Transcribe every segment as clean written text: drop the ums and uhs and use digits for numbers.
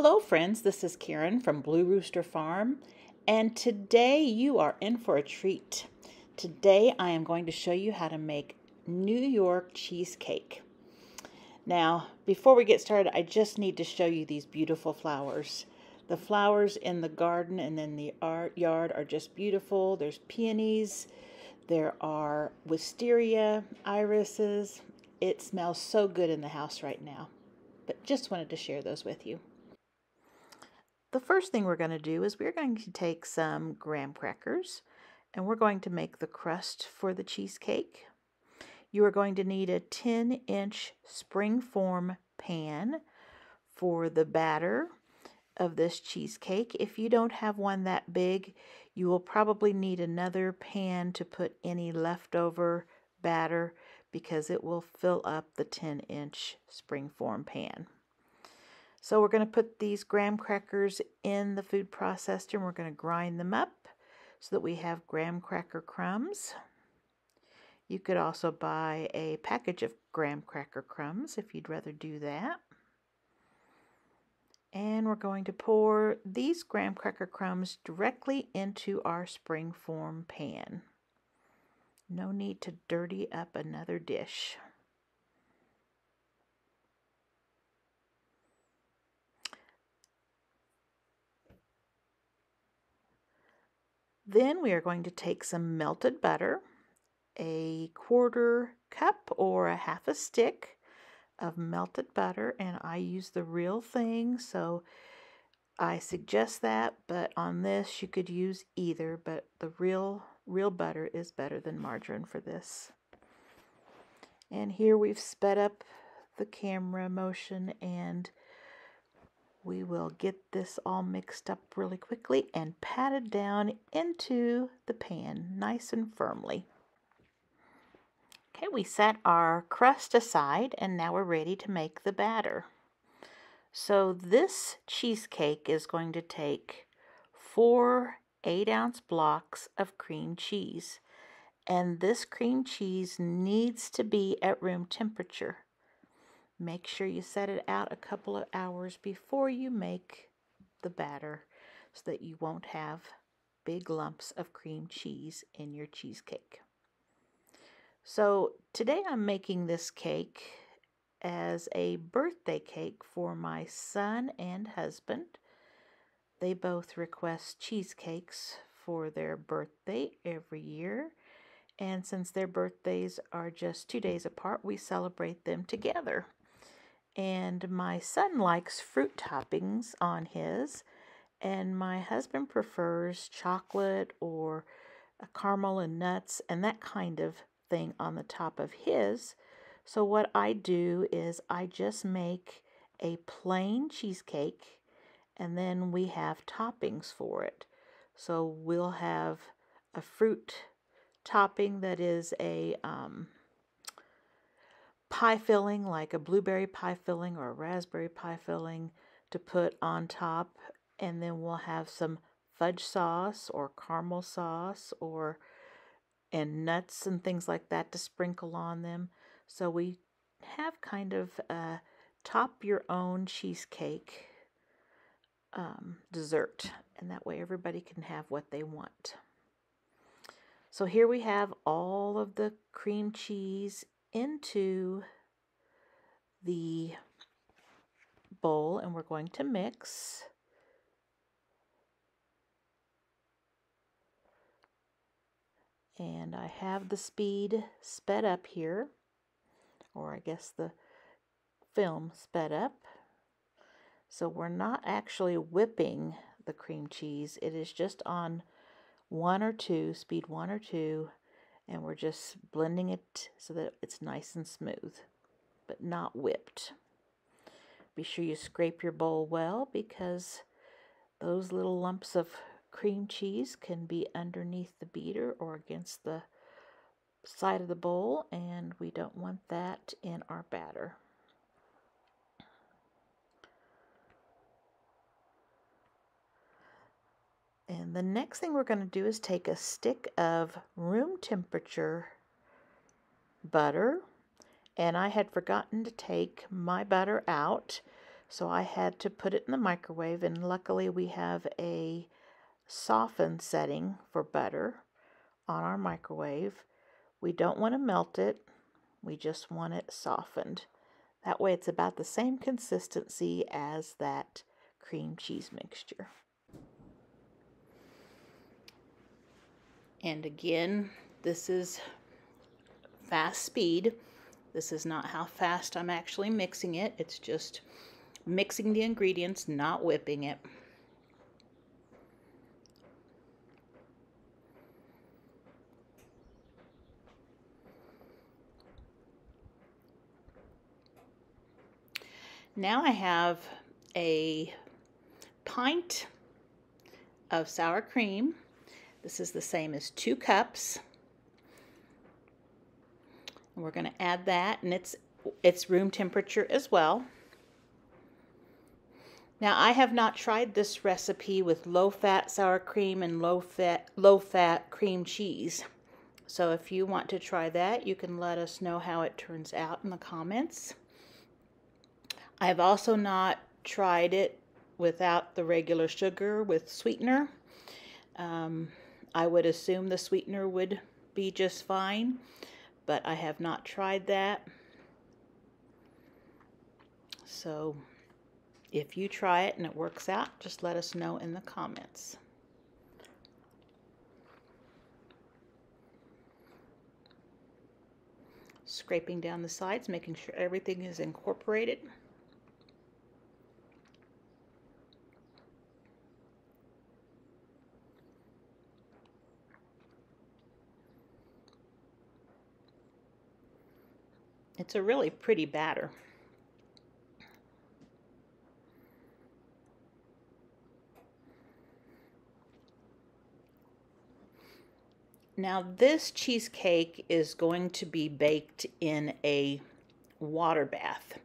Hello friends, this is Karen from Blue Rooster Farm, and today you are in for a treat. Today I am going to show you how to make New York cheesecake. Now, before we get started, I just need to show you these beautiful flowers. The flowers in the garden and in the yard are just beautiful. There's peonies, there are wisteria, irises. It smells so good in the house right now, but just wanted to share those with you. The first thing we're going to do is we're going to take some graham crackers and we're going to make the crust for the cheesecake. You are going to need a 10-inch springform pan for the batter of this cheesecake. If you don't have one that big, you will probably need another pan to put any leftover batter because it will fill up the 10-inch springform pan. So we're going to put these graham crackers in the food processor and we're going to grind them up so that we have graham cracker crumbs. You could also buy a package of graham cracker crumbs if you'd rather do that. And we're going to pour these graham cracker crumbs directly into our springform pan. No need to dirty up another dish. Then we are going to take some melted butter, a 1/4 cup or a 1/2 stick of melted butter, and I use the real thing, so I suggest that, but on this you could use either, but the real butter is better than margarine for this. And here we've sped up the camera motion and we will get this all mixed up really quickly and patted down into the pan nice and firmly. Okay, we set our crust aside and now we're ready to make the batter. So this cheesecake is going to take 4 8-ounce blocks of cream cheese. And this cream cheese needs to be at room temperature. Make sure you set it out a couple of hours before you make the batter so that you won't have big lumps of cream cheese in your cheesecake. So today I'm making this cake as a birthday cake for my son and husband. They both request cheesecakes for their birthday every year. And since their birthdays are just 2 days apart, we celebrate them together. And my son likes fruit toppings on his, and my husband prefers chocolate or a caramel and nuts and that kind of thing on the top of his. So what I do is I just make a plain cheesecake and then we have toppings for it. So we'll have a fruit topping that is a pie filling, like a blueberry pie filling or a raspberry pie filling to put on top, and then we'll have some fudge sauce or caramel sauce and nuts and things like that to sprinkle on them. So we have kind of a top your own cheesecake dessert, and that way everybody can have what they want. So here we have all of the cream cheese into the bowl and we're going to mix. And I have the speed sped up here, or I guess the film sped up. So we're not actually whipping the cream cheese. It is just on 1 or 2, speed 1 or 2, and we're just blending it so that it's nice and smooth, but not whipped. Be sure you scrape your bowl well because those little lumps of cream cheese can be underneath the beater or against the side of the bowl, and we don't want that in our batter. And the next thing we're going to do is take a stick of room temperature butter, and I had forgotten to take my butter out, So I had to put it in the microwave, and luckily we have a soften setting for butter on our microwave. We don't want to melt it, we just want it softened. That way it's about the same consistency as that cream cheese mixture. And again, this is fast speed. This is not how fast I'm actually mixing it. It's just mixing the ingredients, not whipping it. Now I have a pint of sour cream. This is the same as 2 cups. And we're going to add that, and it's room temperature as well. Now I have not tried this recipe with low-fat sour cream and low-fat cream cheese. So if you want to try that, you can let us know how it turns out in the comments. I have also not tried it without the regular sugar with sweetener. I would assume the sweetener would be just fine, but I have not tried that. So if you try it and it works out, just let us know in the comments. Scraping down the sides, making sure everything is incorporated. It's a really pretty batter. Now this cheesecake is going to be baked in a water bath.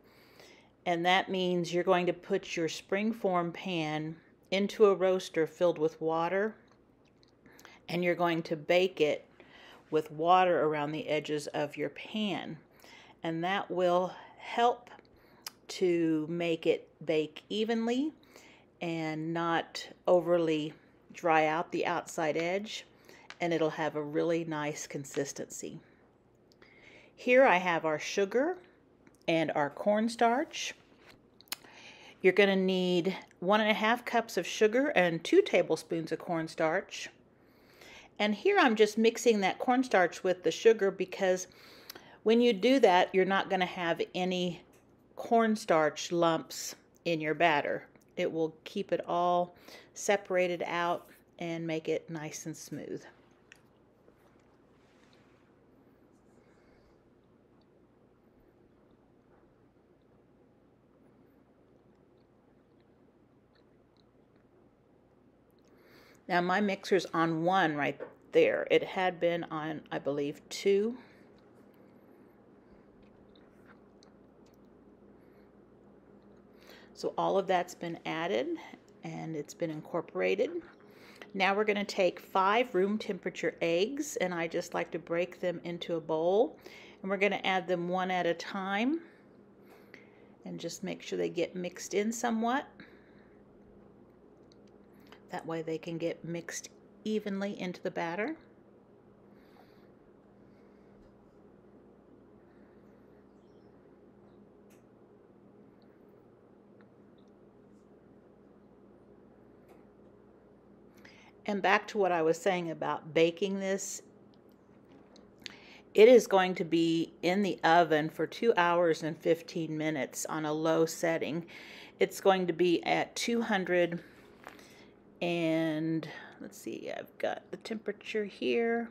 And that means you're going to put your springform pan into a roaster filled with water, and you're going to bake it with water around the edges of your pan. And that will help to make it bake evenly and not overly dry out the outside edge, and it'll have a really nice consistency. Here I have our sugar and our cornstarch. You're going to need 1.5 cups of sugar and 2 tablespoons of cornstarch. And here I'm just mixing that cornstarch with the sugar because when you do that, you're not going to have any cornstarch lumps in your batter. It will keep it all separated out and make it nice and smooth. Now my mixer's on 1 right there. It had been on, I believe, 2. So all of that's been added and it's been incorporated. Now we're going to take 5 room temperature eggs, and I just like to break them into a bowl, and we're going to add them one at a time and just make sure they get mixed in somewhat. That way they can get mixed evenly into the batter. And back to what I was saying about baking this, it is going to be in the oven for 2 hours and 15 minutes on a low setting. It's going to be at 200 and let's see, I've got the temperature here.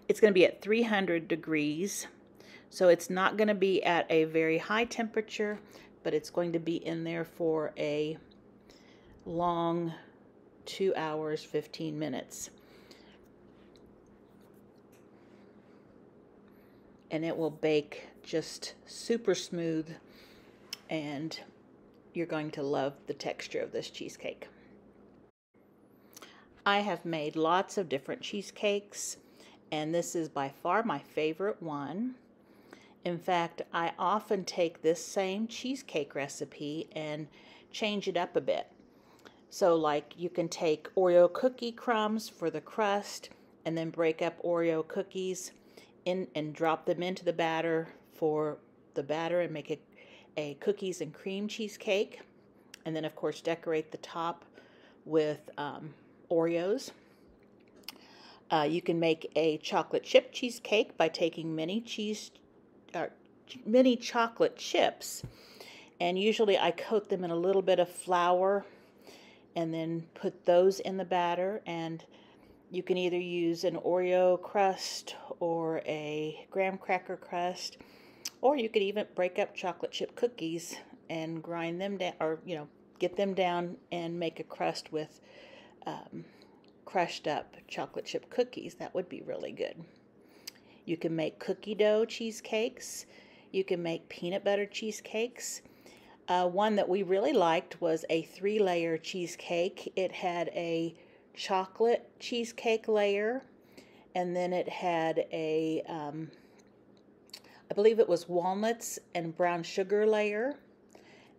It's going to be at 300 degrees. So it's not going to be at a very high temperature, but it's going to be in there for a long 2 hours, 15 minutes. And it will bake just super smooth, and you're going to love the texture of this cheesecake. I have made lots of different cheesecakes, and this is by far my favorite one. In fact, I often take this same cheesecake recipe and change it up a bit. So like you can take Oreo cookie crumbs for the crust and then break up Oreo cookies in and drop them into the batter for the batter and make it a cookies and cream cheesecake. And then of course decorate the top with Oreos. You can make a chocolate chip cheesecake by taking mini chocolate chips, and usually I coat them in a little bit of flour and then put those in the batter, and you can either use an Oreo crust or a graham cracker crust, or you could even break up chocolate chip cookies and grind them down, or get them down and make a crust with crushed up chocolate chip cookies. That would be really good. You can make cookie dough cheesecakes. You can make peanut butter cheesecakes. One that we really liked was a 3-layer cheesecake. It had a chocolate cheesecake layer, and then it had a, I believe it was walnuts and brown sugar layer,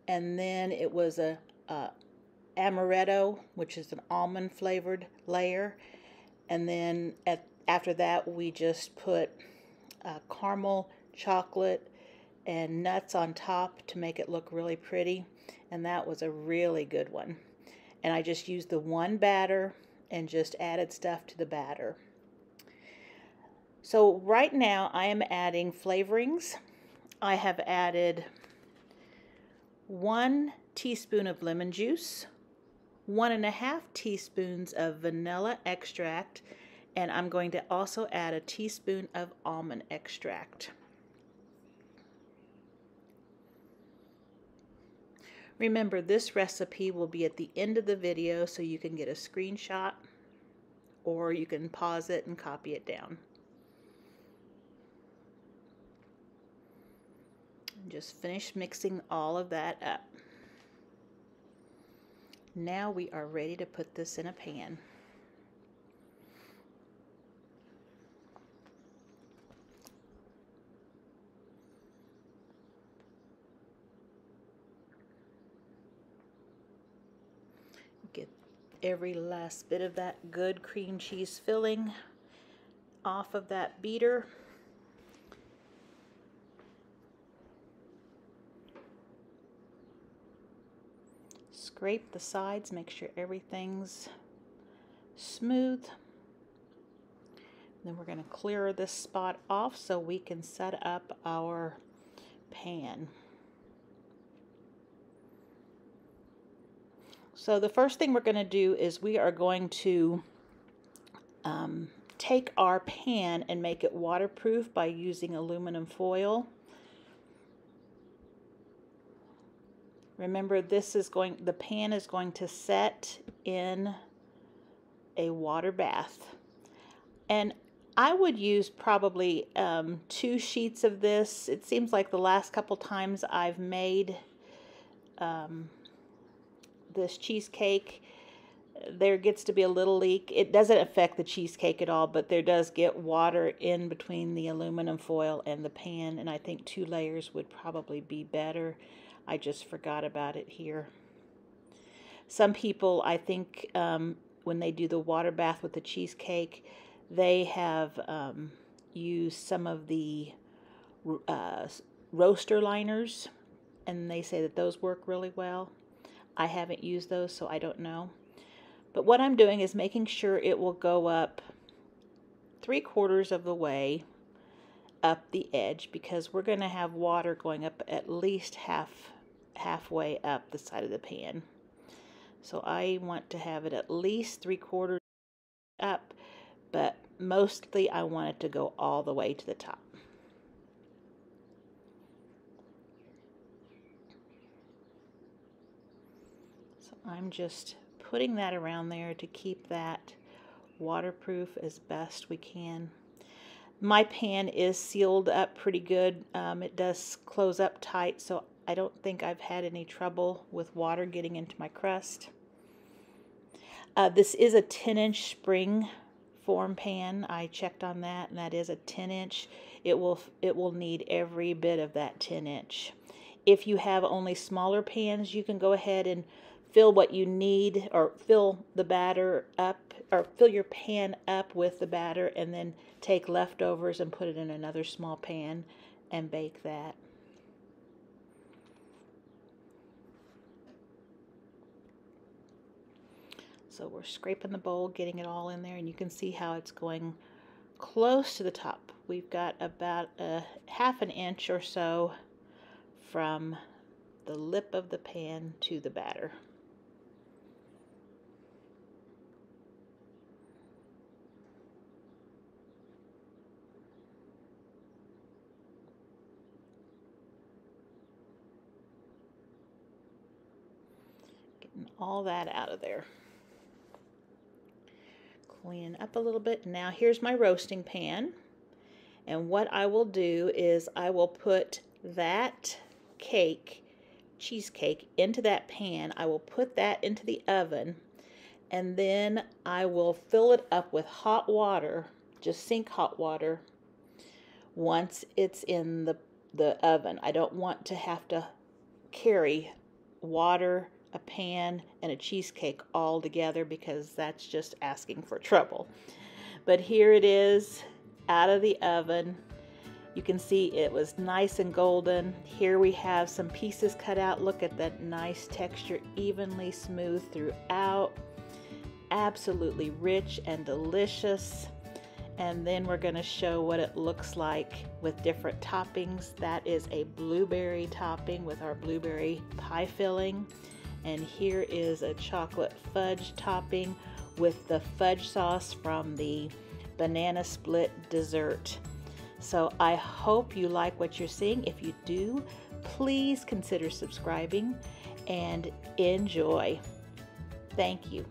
and then it was a amaretto, which is an almond flavored layer, and then after that we just put caramel, chocolate, and nuts on top to make it look really pretty, and that was a really good one. And I just used the one batter and just added stuff to the batter. So right now I am adding flavorings. I have added 1 teaspoon of lemon juice, 1.5 teaspoons of vanilla extract, and I'm going to also add a teaspoon of almond extract. Remember, this recipe will be at the end of the video, so you can get a screenshot or you can pause it and copy it down. And just finish mixing all of that up. Now we are ready to put this in a pan. Get every last bit of that good cream cheese filling off of that beater. Scrape the sides, make sure everything's smooth. Then we're going to clear this spot off so we can set up our pan. So the first thing we're going to do is we are going to take our pan and make it waterproof by using aluminum foil. Remember, the pan is going to set in a water bath. And I would use probably 2 sheets of this. It seems like the last couple times I've made this cheesecake, there gets to be a little leak. It doesn't affect the cheesecake at all, but there does get water in between the aluminum foil and the pan, and I think 2 layers would probably be better. I just forgot about it here. Some people, I think, when they do the water bath with the cheesecake, they have used some of the roaster liners, and they say that those work really well. I haven't used those, so I don't know. But what I'm doing is making sure it will go up 3/4 of the way up the edge, because we're going to have water going up at least halfway up the side of the pan. So I want to have it at least 3/4 up, but mostly I want it to go all the way to the top. So I'm just putting that around there to keep that waterproof as best we can. My pan is sealed up pretty good. It does close up tight, so I don't think I've had any trouble with water getting into my crust. This is a 10-inch spring form pan. I checked on that, and that is a 10-inch. It will need every bit of that 10-inch. If you have only smaller pans, you can go ahead and fill what you need, or fill the batter up, or fill your pan up with the batter, and then take leftovers and put it in another small pan and bake that. So we're scraping the bowl, getting it all in there, and you can see how it's going close to the top. We've got about a half an inch or so from the lip of the pan to the batter. Getting all that out of there. Clean up a little bit. Now here's my roasting pan, and what I will do is I will put that cheesecake into that pan. I will put that into the oven, and then I will fill it up with hot water, just sink hot water, once it's in the oven. I don't want to have to carry water, a pan, and a cheesecake all together, because that's just asking for trouble. But here it is out of the oven. You can see it was nice and golden. Here we have some pieces cut out. Look at that nice texture, evenly smooth throughout. Absolutely rich and delicious. And then we're going to show what it looks like with different toppings. That is a blueberry topping with our blueberry pie filling. And here is a chocolate fudge topping with the fudge sauce from the banana split dessert. So I hope you like what you're seeing. If you do, please consider subscribing and enjoy. Thank you.